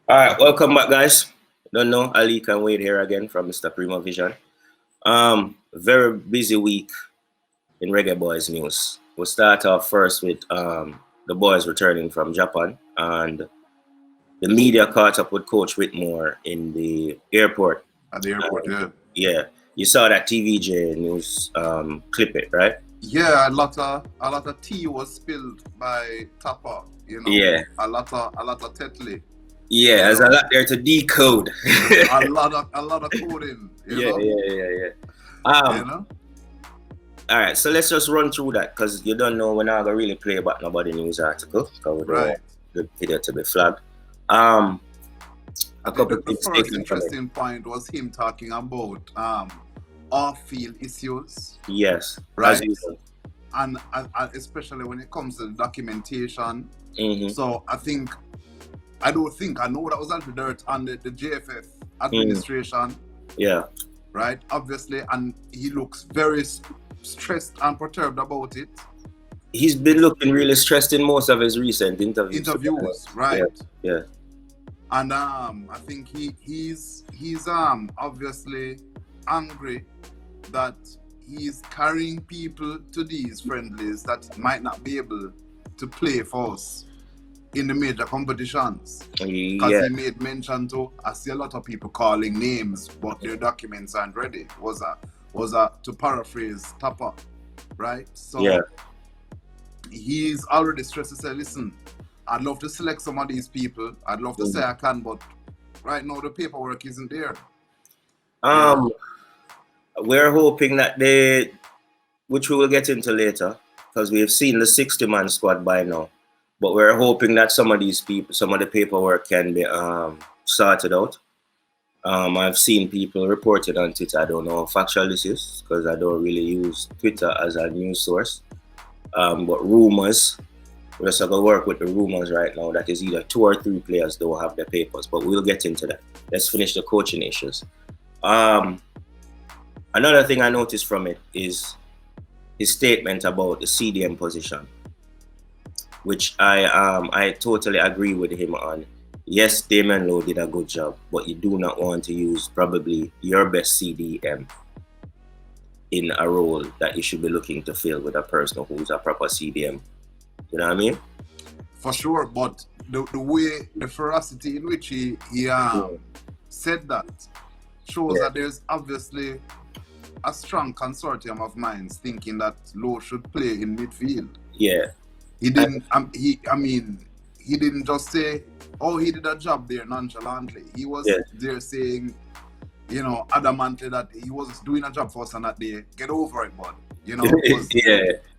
All right, welcome back, guys. Don't know, Ali can wait here again from Mr. Primo Vision. Very busy week in Reggae Boys news. We'll start off first with the boys returning from Japan, and the media caught up with Coach Whitmore in the airport. At the airport, yeah. Yeah, you saw that TVJ news clip it, right? Yeah, a lot of tea was spilled by Tapa, Yeah, a lot of tetli, yeah. you There's a know. lot there to decode. A lot of coding, Yeah, yeah. you Um, know. All right, so let's just run through that because you don't know we're not gonna really play about nobody news article because we don't Right. want the video to be flagged. Um, I a think couple that the things first taken from it. interesting point was him talking about off-field issues, Yes, as right? usual. And especially when it comes to the documentation. Mm-hmm. So I don't think I know that was under dirt on the JFF Mm. administration. Yeah, Right, obviously, and he looks very stressed and perturbed about it. he's been looking really stressed in most of his recent interviews. Right? Yeah, And I think he's obviously angry that he's carrying people to these friendlies that might not be able to play for us in the major competitions. Because yeah, he made mention to, I see a lot of people calling names, but their documents aren't ready. Was to paraphrase Tapa, right? So yeah. he's already stressed to say, listen, I'd love to select some of these people. I'd love to say I can, but right now the paperwork isn't there. We're hoping that which we will get into later, because we've seen the 60-man squad by now. But we're hoping that some of these people, some of the paperwork can be sorted out. I've seen people reported on Twitter. I don't know how factual this is because I don't really use Twitter as a news source. But rumors, we're just going to work with the rumors right now. That is either 2 or 3 players don't have their papers, but we'll get into that. Let's finish the coaching issues. Another thing I noticed from it is his statement about the CDM position, which I totally agree with him on. Yes, Damon Lowe did a good job, but you do not want to use probably your best CDM in a role that you should be looking to fill with a person who's a proper CDM. You know what I mean? For sure, but the way, the ferocity in which he said that shows that there's obviously a strong consortium of minds thinking that Lowe should play in midfield. Yeah. He didn't. He didn't just say, "Oh, he did a job there nonchalantly." He was there saying, adamantly that he was doing a job for us and that they get over it, bud.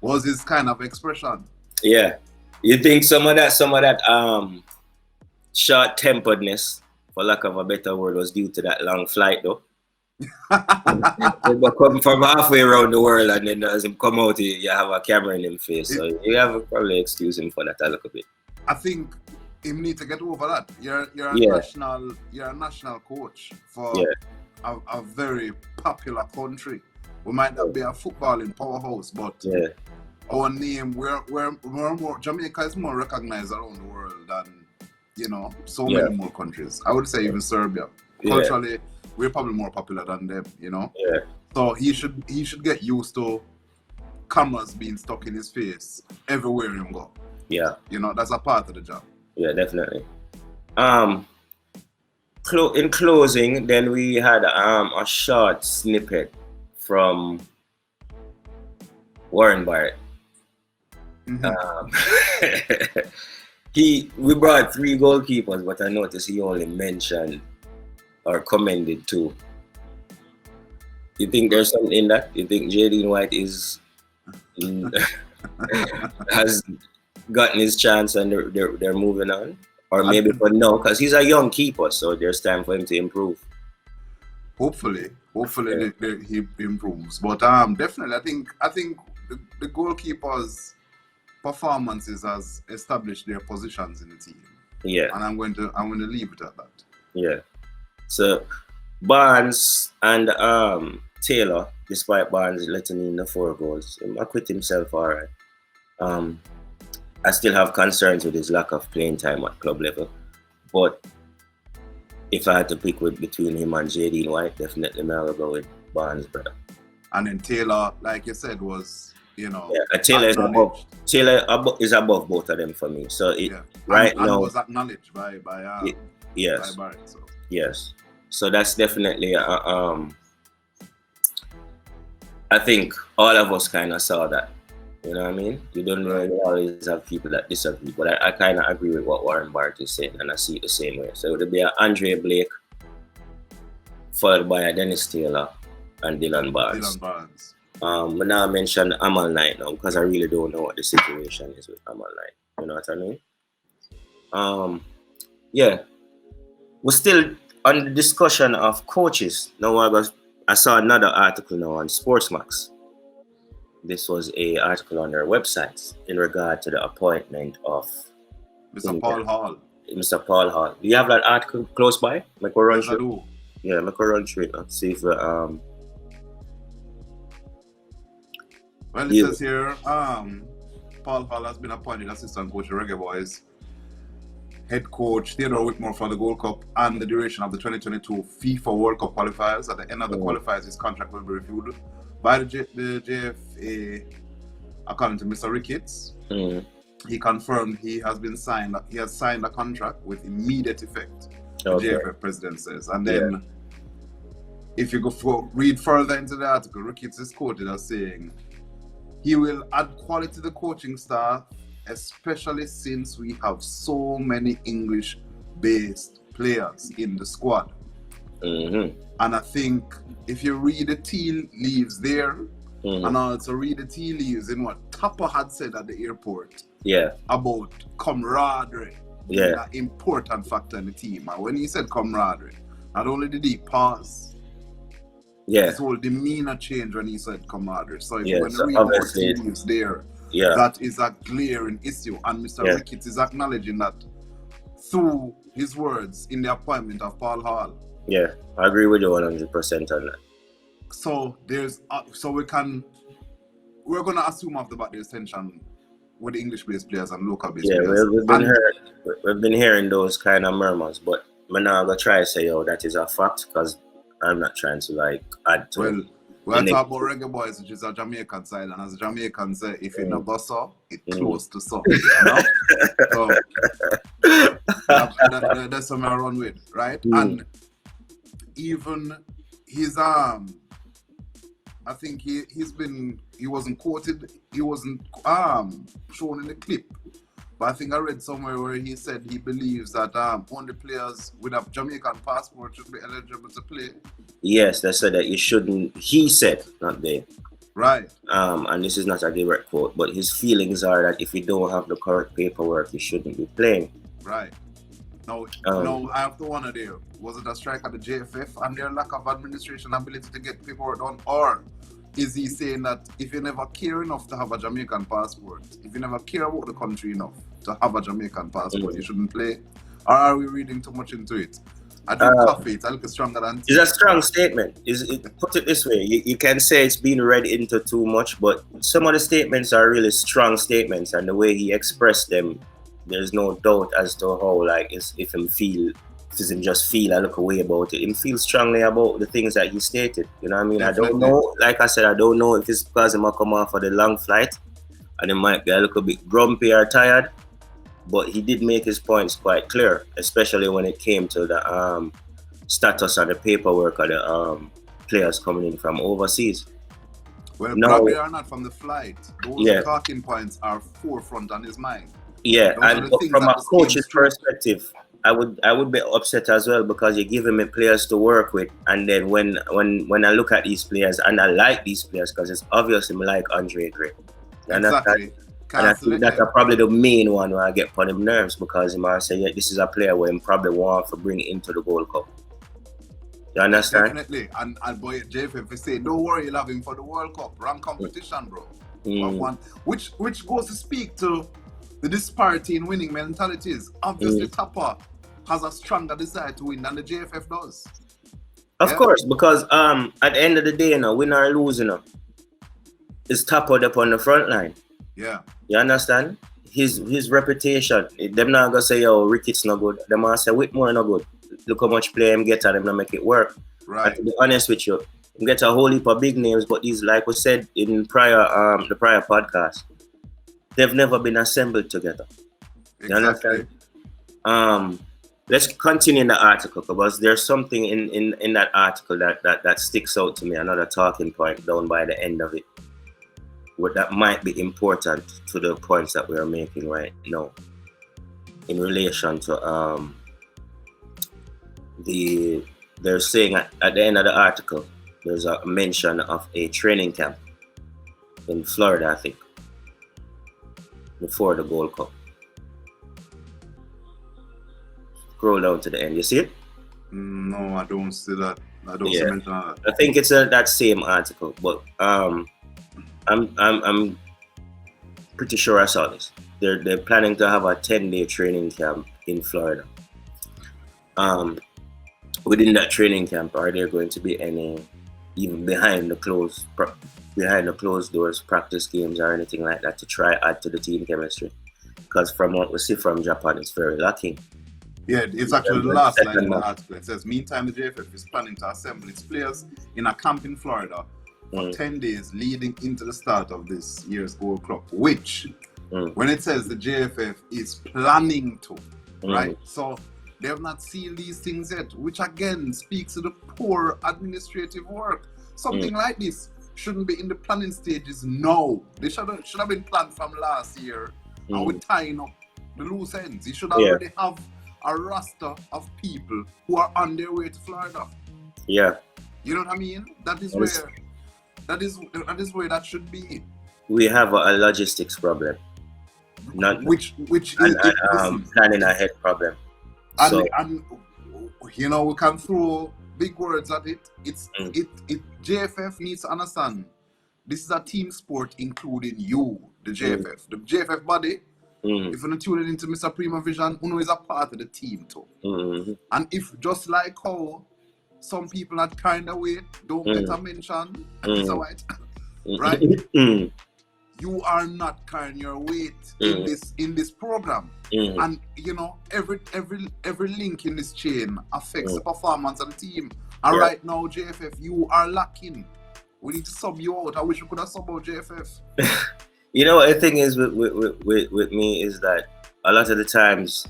Was his kind of expression. Yeah. You think some of that short-temperedness, for lack of a better word, was due to that long flight though? But come from halfway around the world and then as him come out, you have a camera in his face. So you have to probably excuse him for that a little bit. I think him need to get over that. You're a national coach for a very popular country. We might not be a footballing powerhouse, but our name, we're more, Jamaica is more recognized around the world than so many more countries. I would say even Serbia. Culturally, we're probably more popular than them, Yeah. So he should get used to cameras being stuck in his face everywhere he go. Yeah. That's a part of the job. Yeah, definitely. In closing, then we had a short snippet from Warren Barrett. We brought 3 goalkeepers, but I noticed he only mentioned or commended 2. You think there's something in that? You think Jaden White has gotten his chance and they're moving on? Or maybe for now, because he's a young keeper, so there's time for him to improve. Hopefully he improves. But definitely, I think the goalkeepers' performances has established their positions in the team. Yeah. And I'm going to leave it at that. Yeah. So Barnes and Taylor, despite Barnes letting in the 4 goals, he acquit himself all right. I still have concerns with his lack of playing time at club level, but If I had to pick between him and JD White, definitely I'll go with Barnes, brother. And then Taylor, like you said, was, Taylor is above both of them for me. So right and now was acknowledged by yes, by Barrett. So. Yes. So that's definitely I think all of us kind of saw that. You know what I mean? You don't really always have people that disagree, but I kind of agree with what Warren Barrett is saying, and I see it the same way. So it would be an Andre Blake, followed by a Dennis Taylor and Dylan Barnes. But now I mentioned Amal Knight now because I really don't know what the situation is with Amal Knight. You know what I mean? Yeah. We're still on the discussion of coaches. Now I saw another article now on Sportsmax. This was an article on their website in regard to the appointment of Mr. Paul Hall. Mr. Paul Hall. Do you have that article close by? Make a run through. Yeah, make a run through it. Let's see if well, it says here, Paul Hall has been appointed assistant coach of Reggae Boyz, head coach Theodore Whitmore for the Gold Cup and the duration of the 2022 FIFA World Cup qualifiers. At the end of the qualifiers, his contract will be reviewed by the JFA, according to Mr. Ricketts. He confirmed he has signed a contract with immediate effect, the JFF president says. And then if you read further into the article, Ricketts is quoted as saying, he will add quality to the coaching staff, especially since we have so many English-based players in the squad. And I think if you read the tea leaves there, and also read the tea leaves in what Tapa had said at the airport about camaraderie, being an important factor in the team. And when he said camaraderie, not only did he pause, his whole demeanor changed when he said camaraderie. So if you want to read more tea leaves there, that is a glaring issue. And Mr. Ricketts is acknowledging that through his words in the appointment of Paul Hall. Yeah, I agree with you 100% on that. So we're gonna assume off the bat there's tension with the English-based players and local-based players. We've been hearing those kind of murmurs, but I'm not gonna try to say that is a fact because I'm not trying to add to. Well, we're talking about Reggae Boyz, which is a Jamaican side, and as a Jamaican say, if it's not bossa, it's close to so. You know? So that's what I run with, right? And even his I think he wasn't quoted, he wasn't shown in the clip, but I think I read somewhere where he said he believes that only players with a Jamaican passport should be eligible to play. Yes, they said that you shouldn't. He said, not they. Right. And this is not a direct quote, but his feelings are that if you don't have the correct paperwork, you shouldn't be playing. Right. No, I have to wonder there. Was it a strike at the JFF and their lack of administration ability to get paperwork done? Or is he saying that if you never care enough to have a Jamaican passport, if you never care about the country enough to have a Jamaican passport, you shouldn't play? Or are we reading too much into it? I drink coffee, it's a little stronger than tea. It's a strong statement. Put it this way, you can say it's been read into too much, but some of the statements are really strong statements, and the way he expressed them, there's no doubt as to how, if him just feel a look away about it. Him feel strongly about the things that he stated. You know what I mean? Definitely. I don't know. Like I said, I don't know if it's because he might come off for the long flight and he might be a little bit grumpy or tired. But he did make his points quite clear, especially when it came to the status of the paperwork of the players coming in from overseas. Well, probably are not from the flight. Those talking points are forefront on his mind. Yeah, and from a coach's perspective, I would be upset as well because you're giving me players to work with, and then when I look at these players and I like these players because it's obviously me like Andre Gray. Exactly. And I think that's probably the main one where I get on him nerves because he might say, this is a player where he probably want to bring into the Gold Cup. You understand? Definitely. And boy, JFF say, don't worry, you'll have him for the World Cup. Wrong competition, bro. Which goes to speak to the disparity in winning mentalities. Obviously, Tapa has a stronger desire to win than the JFF does. Of course, because at the end of the day, win or lose, it's Tapa up on the front line. Yeah. You understand? His reputation, them not gonna say, Ricketts not good. Them gonna say Whitmore not good. look how much play him get and him not make it work. Right. And to be honest with you, him get a whole heap of big names, but these, like we said in the prior podcast, they've never been assembled together. Exactly. Let's continue in the article because there's something in that article that sticks out to me, another talking point down by the end of it, that might be important to the points that we are making right now in relation to they're saying at the end of the article there's a mention of a training camp in Florida, I think, before the Gold Cup. Scroll down to the end. You see it? No, I don't see that. I don't see mention of that. I think it's that same article, but I'm pretty sure I saw this. They're planning to have a 10-day training camp in Florida. Within that training camp, are there going to be any even behind the closed doors practice games or anything like that to try add to the team chemistry? Because from what we see from Japan, it's very lacking. Yeah, it's actually the last line in the article. It says, meantime, the JFF is planning to assemble its players in a camp in Florida for 10 days leading into the start of this year's Gold Cup, which, when it says the JFF is planning to, right? So they have not seen these things yet, which again speaks to the poor administrative work. Something like this shouldn't be in the planning stages now. They should have been planned from last year, and we're tying up the loose ends. You should already have a roster of people who are on their way to Florida. Yeah. You know what I mean? That is where that should be. We have a logistics problem. Not which planning ahead problem. And you know, we can throw big words at it. JFF needs to understand this is a team sport, including you, the JFF. The JFF body, if you're not tuning into Mr. Prima Vision, Uno is a part of the team too. And if just like how some people that kind of weight don't get a mention, right? You are not carrying your weight in this program. And you know, every link in this chain affects the performance of the team. And right now, JFF, you are lacking. We need to sub you out. I wish we could have subbed out JFF. You know, the thing is with me is that a lot of the times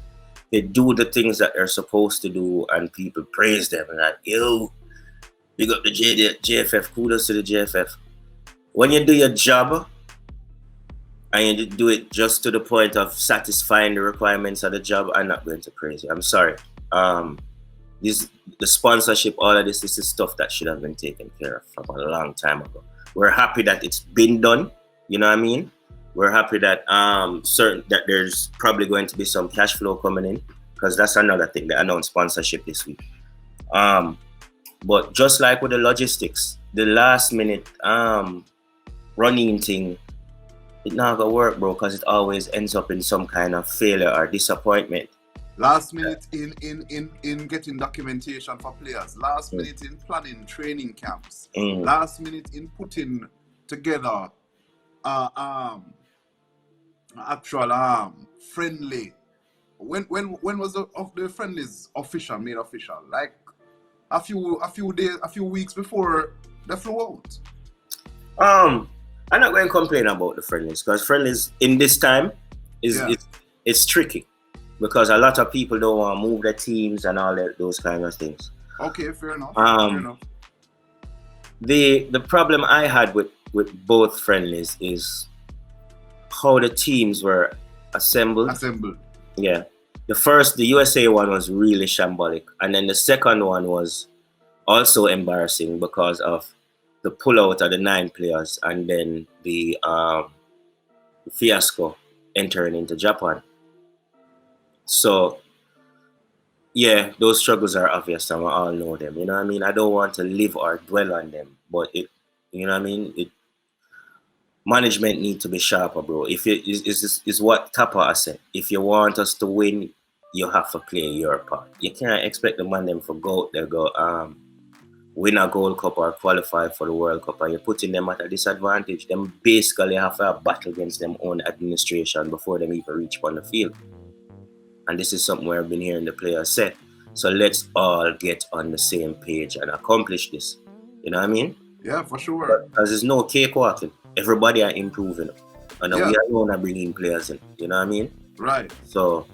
they do the things that they're supposed to do and people praise them and like, yo, big up the JFF, kudos to the JFF. When you do your job and you do it just to the point of satisfying the requirements of the job, I'm not going to praise you. I'm sorry. The sponsorship, all of this is stuff that should have been taken care of from a long time ago. We're happy that it's been done. You know what I mean? We're happy that that there's probably going to be some cash flow coming in, because that's another thing. They announced sponsorship this week. But just like with the logistics, the last minute running thing, it not gonna work, bro, because it always ends up in some kind of failure or disappointment. Last minute in getting documentation for players. Last minute in planning training camps. Last minute in putting together actual friendly. When was the friendlies made official? Like a few days, a few weeks before the flew out. I'm not going to complain about the friendlies, because friendlies in this time it's tricky, because a lot of people don't want to move their teams and all those kind of things. Okay, fair enough. The problem I had with both friendlies is how the teams were assembled. Yeah. The USA one was really shambolic, and then the second one was also embarrassing because of the pullout of the 9 players and then the fiasco entering into Japan. So, yeah, those struggles are obvious and we all know them. You know what I mean? I don't want to live or dwell on them, but you know what I mean? Management need to be sharper, bro. If is what Tapa said. If you want us to win, you have to play your part. You can't expect the man them to go out there, win a Gold Cup or qualify for the World Cup, and you're putting them at a disadvantage. Them basically have to battle against them own administration before them even reach on the field. And this is something where I've been hearing the players say. So let's all get on the same page and accomplish this. You know what I mean? Yeah, for sure. Because there's no cakewalking. Everybody are improving. And we alone are bringing players in. You know what I mean? Right. So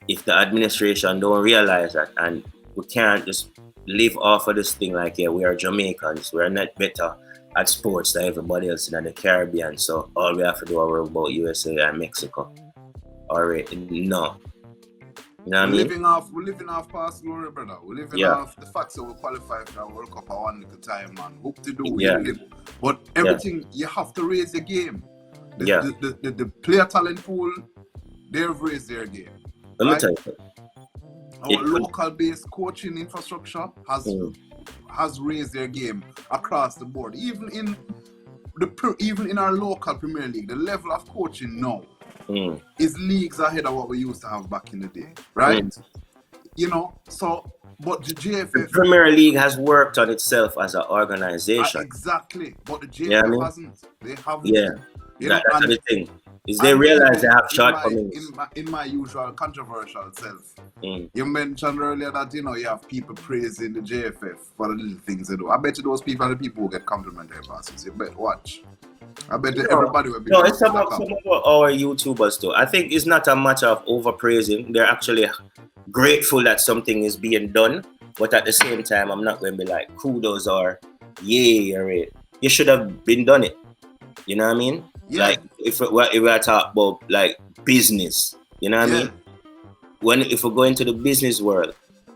if the administration don't realize that, and we can't just live off of this thing like, yeah, we are Jamaicans, we're not better at sports than everybody else in the Caribbean, so all we have to do is worry about USA and Mexico. Alright, no. You know what I mean? We're living off past glory, brother. We're living off the facts that we qualify for the World Cup at one little time, man. Hope to do live. But everything, you have to raise your game. The player talent pool, they've raised their game. Let me tell you. Our local-based coaching infrastructure has raised their game across the board. Even in our local Premier League, the level of coaching now is leagues ahead of what we used to have back in the day, right? You know, so but the JFF, the Premier League has worked on itself as an organization. Exactly, but the JFF hasn't. They haven't. Yeah, that's the thing. Is they realize they have shortcomings. In my usual controversial self, you mentioned earlier that you have people praising the JFF for the little things they do. I bet you those people are the people who get complimentary passes. You bet watch. I bet everybody will be. No, it's about some of our YouTubers too. I think it's not a matter of overpraising. They're actually grateful that something is being done, but at the same time, I'm not going to be like kudos or yay or it. You should have been done it. You know what I mean? Yeah. Like if we're talking about like business, you know what I mean? If we go into the business world,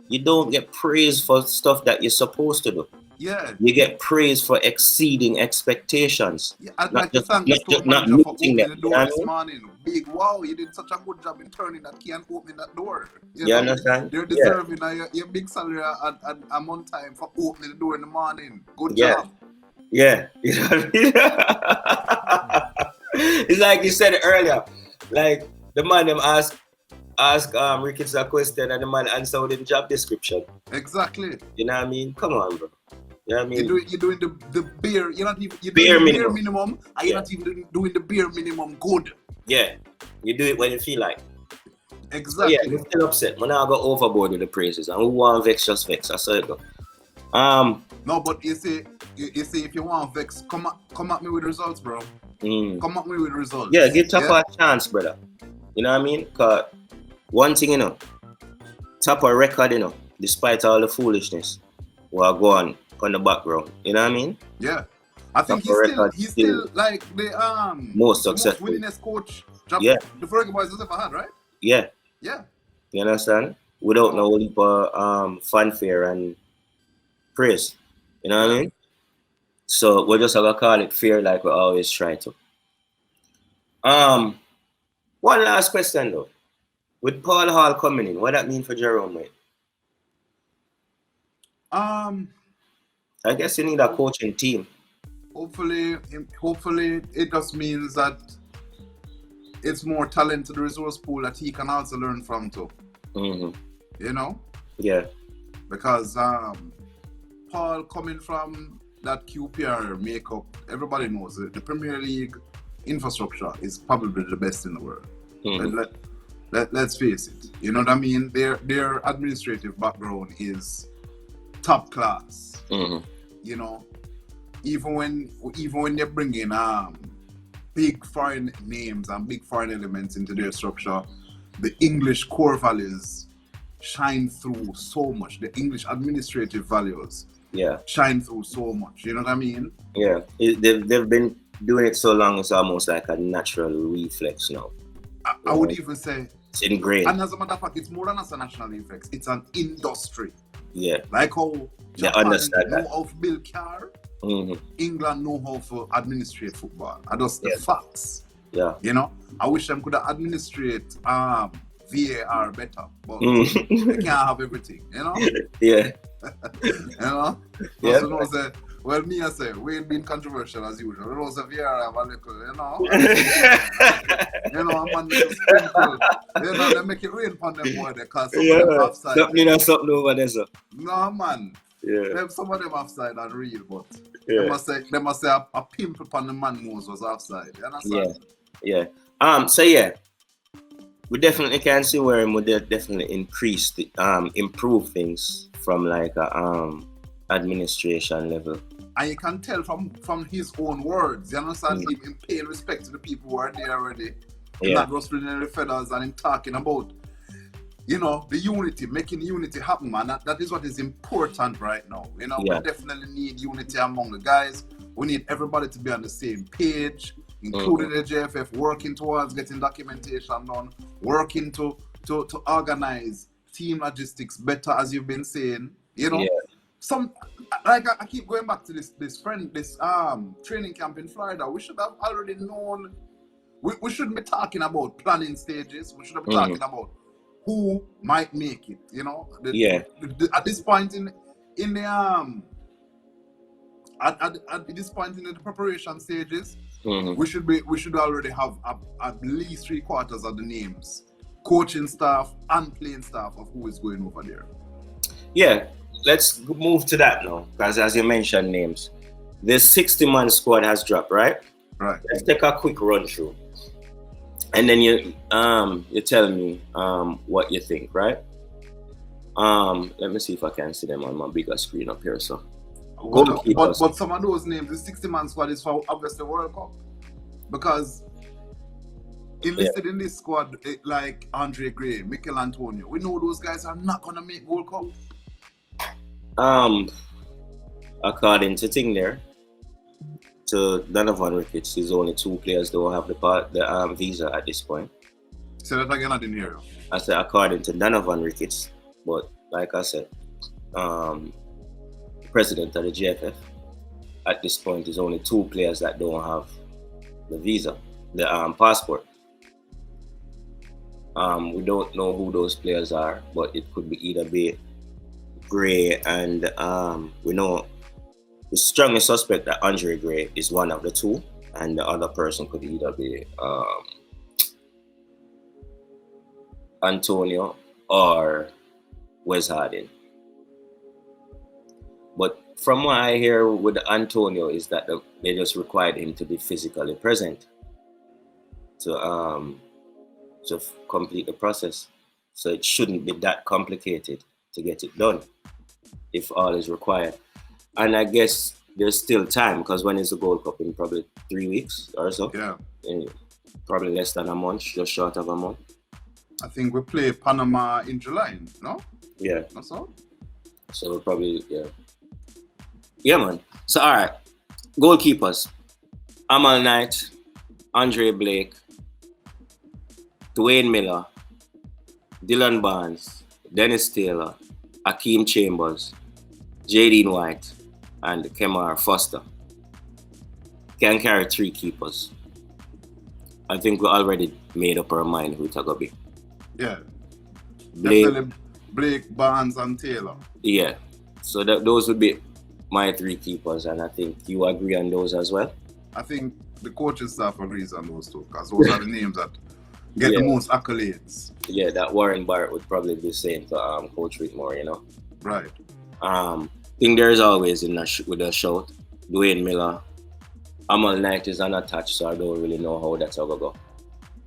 you don't get praise for stuff that you're supposed to do. Yeah. You get praise for exceeding expectations. Yeah, I'd like to thank the store manager for opening the door this morning. Big wow, you did such a good job in turning that key and opening that door. You understand? They're deserving your big salary and I'm on time for opening the door in the morning. Good job. Yeah, you know what I mean? It's like you said earlier, like the man them ask Ricketts a question and the man answer with the job description. Exactly. You know what I mean? Come on, bro. You know what I mean? You're doing the bare, you're not even bare minimum, and you're not even doing the bare minimum good. Yeah, you do it when you feel like. Exactly. So yeah, you're still upset. When I go overboard with the praises, and who want vex just vex. I saw it go. No, but you see, if you want vex, come at me with results, bro. Come at me with results. Yeah, give Tapper a chance, brother. You know what I mean? Cause one thing, Tapper record, despite all the foolishness, will go on the background. You know what I mean? Yeah. I think he's still like the most successful, most winningest coach the Reggae Boyz has ever had, right? Yeah. Yeah. You understand? Without no heap of fanfare and praise. You know what I mean? So we're just gonna call it fair like we always try to. One last question though. With Paul Hall coming in, what that mean for Jerome, mate? I guess you need a coaching team. Hopefully it just means that it's more talent to the resource pool that he can also learn from too. You know? Yeah. Because Paul coming from that QPR makeup, everybody knows it. The Premier League infrastructure is probably the best in the world. Let's face it. You know what I mean? Their administrative background is top class. You know, even when they bring in big foreign names and big foreign elements into their structure, the English core values shine through so much. The English administrative values shine through so much. You know what I mean? Yeah, they've been doing it so long, it's almost like a natural reflex now. I would even say it's ingrained. And as a matter of fact, it's more than a national reflex. It's an industry. Yeah. Like how Japan know how to build car, England know how to administrate football. And that's the facts. Yeah. You know, I wish them could administrate VAR better, but they can't have everything, you know? Yeah. You know? Yeah. So, well, me, I say, we ain't been controversial as usual. We also VAR have a little, you know? You know, a man just sprinkle. You know, they make it rain upon them boy, because some of them offside. Something over there, sir. No, man. Yeah. Some of them offside are real, but they must say a pimp upon the man nose was offside. You understand? Yeah. So yeah. we definitely can see where we definitely improve things from like a administration level. And you can tell from his own words, you understand, him paying respect to the people who are there already. Him not rustling the feathers and him talking about, you know, the unity, making unity happen, man. That is what is important right now. You know, we definitely need unity among the guys. We need everybody to be on the same page, including the JFF, working towards getting documentation done, working to organize team logistics better, as you've been saying. You know, some like I keep going back to this training camp in Florida. We should have already known. We shouldn't be talking about planning stages. We should be talking about who might make it. You know, at this point in the at this point in the preparation stages, we should already have at least 3/4 of the names, coaching staff and playing staff of who is going over there. Yeah, let's move to that now, because as you mentioned names, the 60-man squad has dropped, right? Right. Let's take a quick run through, and then you tell me what you think, right? Let me see if I can see them on my bigger screen up here. So, but some of those names, the 60-man squad is for obviously World Cup, because enlisted in this squad like Andre Gray, Mikel Antonio, we know those guys are not gonna make World Cup. According to thing there, to Donovan Ricketts, there's only 2 players that will have the visa at this point. Say that again, I didn't hear you. I said according to Donovan Ricketts, but like I said, president of the JFF, at this point, there's only 2 players that don't have the visa, the passport. We don't know who those players are, but it could be either be Gray and we know the strongest suspect that Andre Gray is one of the 2, and the other person could either be Antonio or Wes Harding. But from what I hear with Antonio is that they just required him to be physically present to complete the process. So it shouldn't be that complicated to get it done if all is required. And I guess there's still time, because when is the Gold Cup? In probably 3 weeks or so? Yeah. Probably less than a month, just short of a month. I think we play Panama in July, no? Yeah. That's all? So probably, yeah, man. So, all right. Goalkeepers. Amal Knight, Andre Blake, Dwayne Miller, Dylan Barnes, Dennis Taylor, Akeem Chambers, Jadine White, and Kemar Foster. Can carry 3 keepers. I think we already made up our mind who it's going to be. Yeah. Blake, Barnes, and Taylor. Yeah. So those would be my 3 keepers, and I think you agree on those as well? I think the coaching staff agrees on those 2, because those are the names that get the most accolades. Yeah, that Warren Barrett would probably be saying to Coach Whitmore, you know? Right. I think there's always with a shout. Dwayne Miller. Amal Knight is unattached, so I don't really know how that's going to go.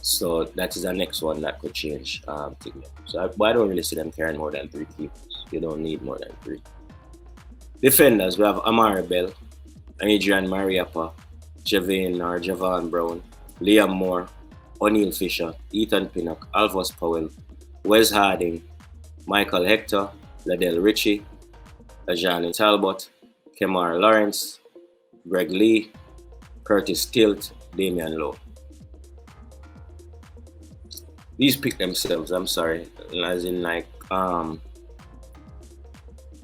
So that is the next one that could change. So I don't really see them carrying more than 3 keepers. You don't need more than 3. Defenders, we have Amari Bell, Adrian Mariappa, Javon Brown, Liam Moore, O'Neal Fisher, Ethan Pinnock, Alphonse Powell, Wes Harding, Michael Hector, Ladell Ritchie, Ajani Talbot, Kemar Lawrence, Greg Lee, Curtis Tilt, Damian Lowe. These pick themselves, I'm sorry. As in like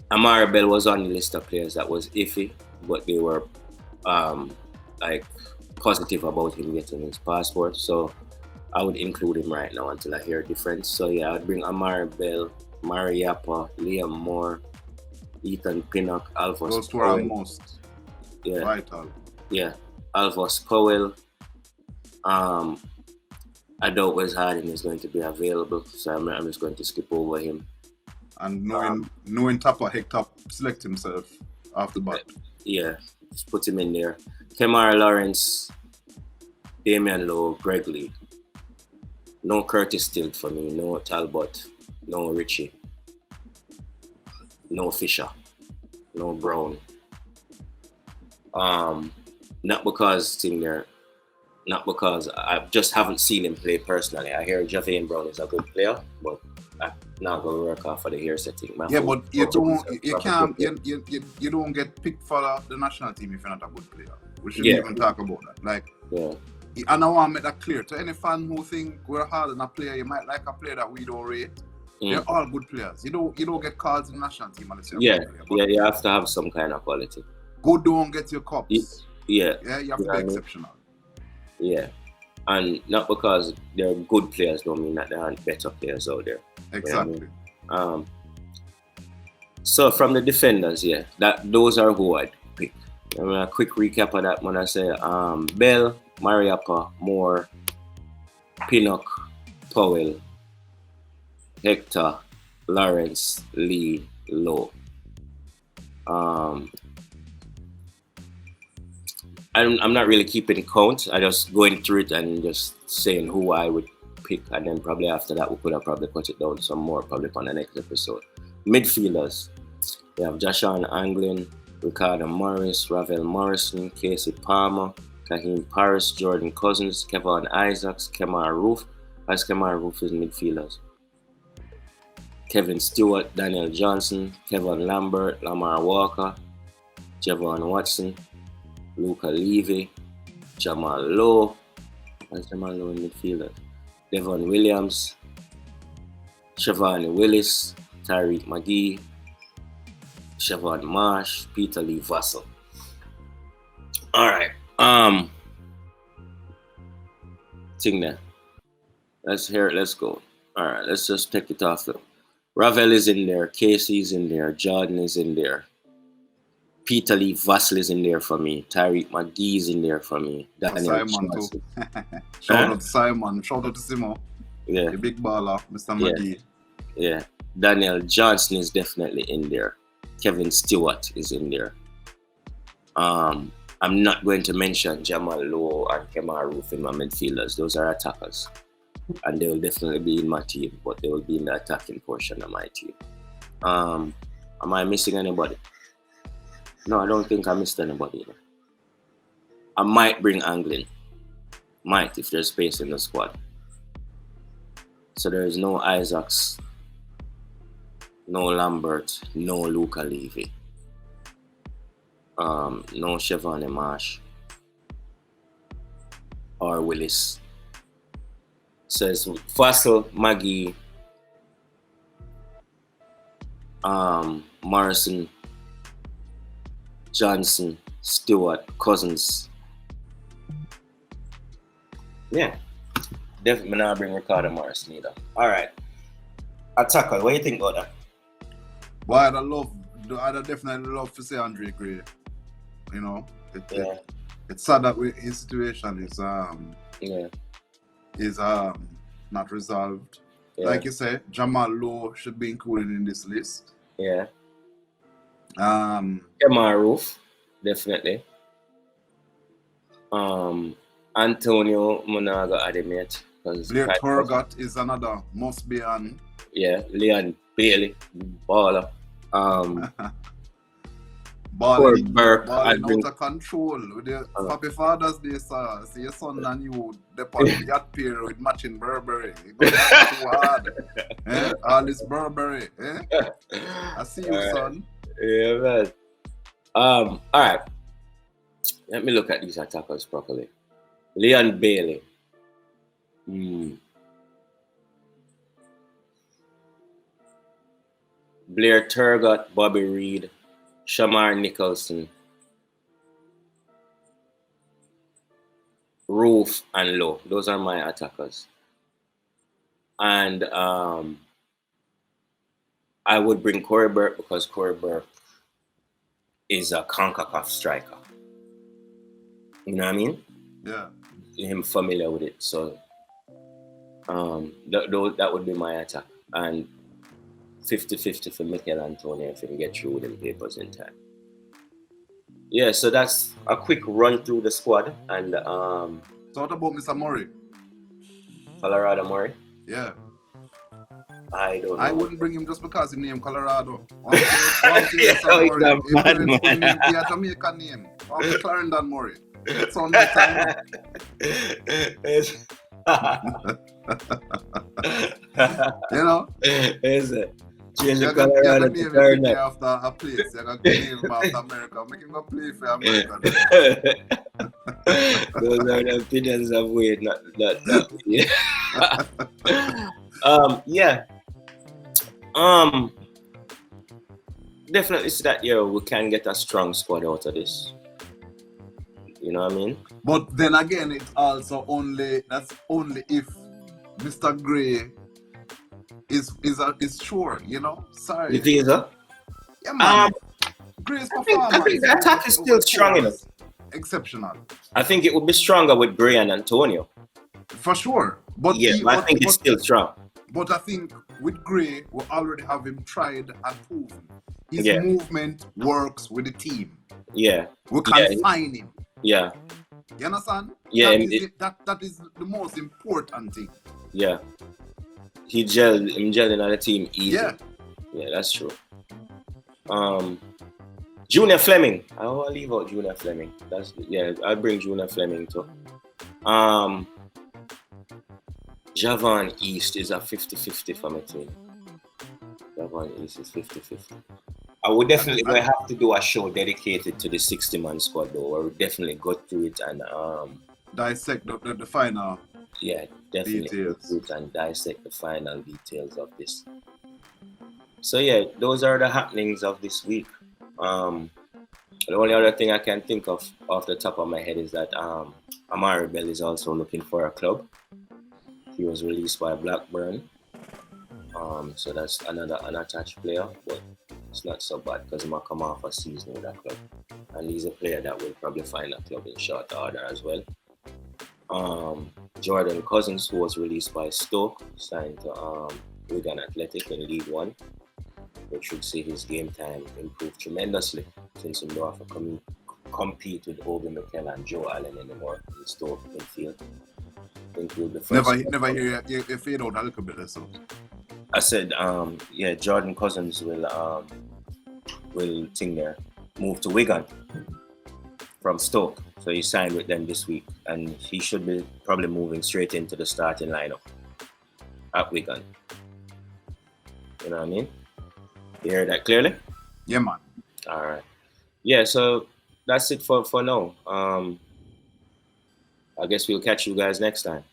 Amari Bell was on the list of players that was iffy, but they were like positive about him getting his passport. So I would include him right now until I hear a difference. So yeah, I'd bring Amari Bell, Mariappa, Liam Moore, Ethan Pinnock, Alphonse Those 2 Powell. are most vital. Yeah, Alphonse Powell. I doubt Wes Harding is going to be available, so I'm just going to skip over him. And knowing Tapa Hector select himself off the bat. Yeah, just put him in there. Kemar Lawrence, Damian Lowe, Greg Lee. No Curtis Tilt for me. No Talbot. No Richie. No Fisher. No Brown. Not because not because I just haven't seen him play personally. I hear Javane Brown is a good player, but I'm not gonna work off for the hair setting. Yeah, but you don't get picked for the national team if you're not a good player. We shouldn't even talk about that. Like, and I want to make that clear to any fan who think we're hard on a player. You might like a player that we don't rate. They're all good players. You don't get calls in the national team unless you're a good player. You have to have some kind of quality. Good don't get your cups. Yeah, you have to be exceptional. Yeah, and not because they're good players don't mean that there aren't better players out there. Exactly. You know what I mean? So from the defenders, those are who I'd pick. I mean, a quick recap of that when I say Bell, Mariappa, Moore, Pinnock, Powell, Hector, Lawrence, Lee, Lowe. I'm not really keeping count. I just going through it and just saying who I would pick, and then probably after that we could have probably cut it down some more probably on the next episode. Midfielders, we have Joshawn Anglin, Ricardo Morris, Ravel Morrison, Casey Palmer, Kaheem Paris, Jordan Cousins, Kevin Isaacs, Kemar Roof. As Kemar Roof is midfielders. Kevin Stewart, Daniel Johnson, Kevin Lambert, Lamar Walker, Javon Watson, Luca Levy, Jamal Lowe. That's Jamal Lowe in midfielders. Devon Williams, Shavani Willis, Tyreek McGee, Siobhan Marsh, Peter Lee Vassell. All right. Thing there. Let's hear it. Let's go. All right. Let's just take it off though. Ravel is in there. Casey's in there. Jordan is in there. Peter Lee Vassell is in there for me. Tyreek McGee is in there for me. Daniel Simon too. Shout out to Simon. Shout out to Simo. Yeah. The big baller, Mr. McGee. Yeah. Daniel Johnson is definitely in there. Kevin Stewart is in there. I'm not going to mention Jamal Lowe and Kemar Roof in my midfielders. Those are attackers. And they will definitely be in my team, but they will be in the attacking portion of my team. Am I missing anybody? No, I don't think I missed anybody. I might bring Anglin. Might, if there's space in the squad. So there is no Isaacs, no Lambert, no Luca Levy, no Shavani Marsh or Willis. Says Vassell, McGee, Morrison, Johnson, Stewart, Cousins. Yeah. Definitely not bring Ricardo Morrison either. All right. Attacker, what do you think about that? Well, I'd definitely love to say Andre Gray. You know, it's sad that his situation is not resolved. Yeah. Like you said, Jamal Lowe should be included in this list. Yeah. Kemar Roof, definitely. Antonio Monaga Ademate. Blair Turgot is another must be on. Yeah, Leon Bailey, baller. Balling out of control with the Happy Father's Day, sir. See your son and you depart the yacht pier with matching Burberry. It goes too hard. All this Burberry. I see you, son. Yeah, man. All right. Let me look at these attackers properly. Leon Bailey. Blair Turgot, Bobby Reed, Shamar Nicholson, Roof, and Lowe. Those are my attackers. And I would bring Corey Burke because Corey Burke is a CONCACAF striker. You know what I mean? Yeah. I'm familiar with it. So that would be my attack. And 50-50 for Mikel Antonio if he can get through with them papers in time. Yeah, so that's a quick run through the squad. And so what about Mr. Murray? Colorado Murray? Yeah. I don't know. I wouldn't bring him just because he named Colorado. One place He's Murray. a If parents madman. put name, be a Jamaican name. One Clarendon Murray. That sound better. You know? Is it? Change the You're Colorado gonna to name Clarendon. him after a place. You're gonna name him after America. Make him go play for America. Those are the opinions of Wade, not me. Yeah. Definitely see that we can get a strong squad out of this. You know what I mean? But then again, it's also that's only if Mr. Gray is sure, you know? Sorry. You think so? Yeah, man. Gray's performance. I think the attack is still strong enough. Exceptional. I think it would be stronger with Gray and Antonio. For sure. But I think it's still strong. But I think with Gray, we already have him tried and proven. His movement works with the team. Yeah. We can sign him. Yeah. You understand? Yeah. That is the most important thing. Yeah. Him gelling on the team easy. Yeah. Yeah, that's true. Junior Fleming. I will leave out Junior Fleming. I'll bring Junior Fleming too. Javon East is a 50-50 for my team. Javon East is 50-50. I would definitely have to do a show dedicated to the 60-man squad though. I would definitely go through it and dissect the final. Yeah, definitely details. Go through it and dissect the final details of this. So yeah, those are the happenings of this week. The only other thing I can think of off the top of my head is that Amari Bell is also looking for a club. He was released by Blackburn. So that's another unattached player, but it's not so bad because he might come off a season with that club. And he's a player that will probably find a club in short order as well. Jordan Cousins, who was released by Stoke, signed to Wigan Athletic in League One, which should see his game time improve tremendously since he don't have to compete with Obi Mikel and Joe Allen anymore in Stoke midfield. I think he'll be first. Never hear you fade out a little bit or so. I said, Jordan Cousins will move to Wigan from Stoke. So he signed with them this week, and he should be probably moving straight into the starting lineup at Wigan. You know what I mean? You hear that clearly? Yeah, man. All right. Yeah, so that's it for now. I guess we'll catch you guys next time.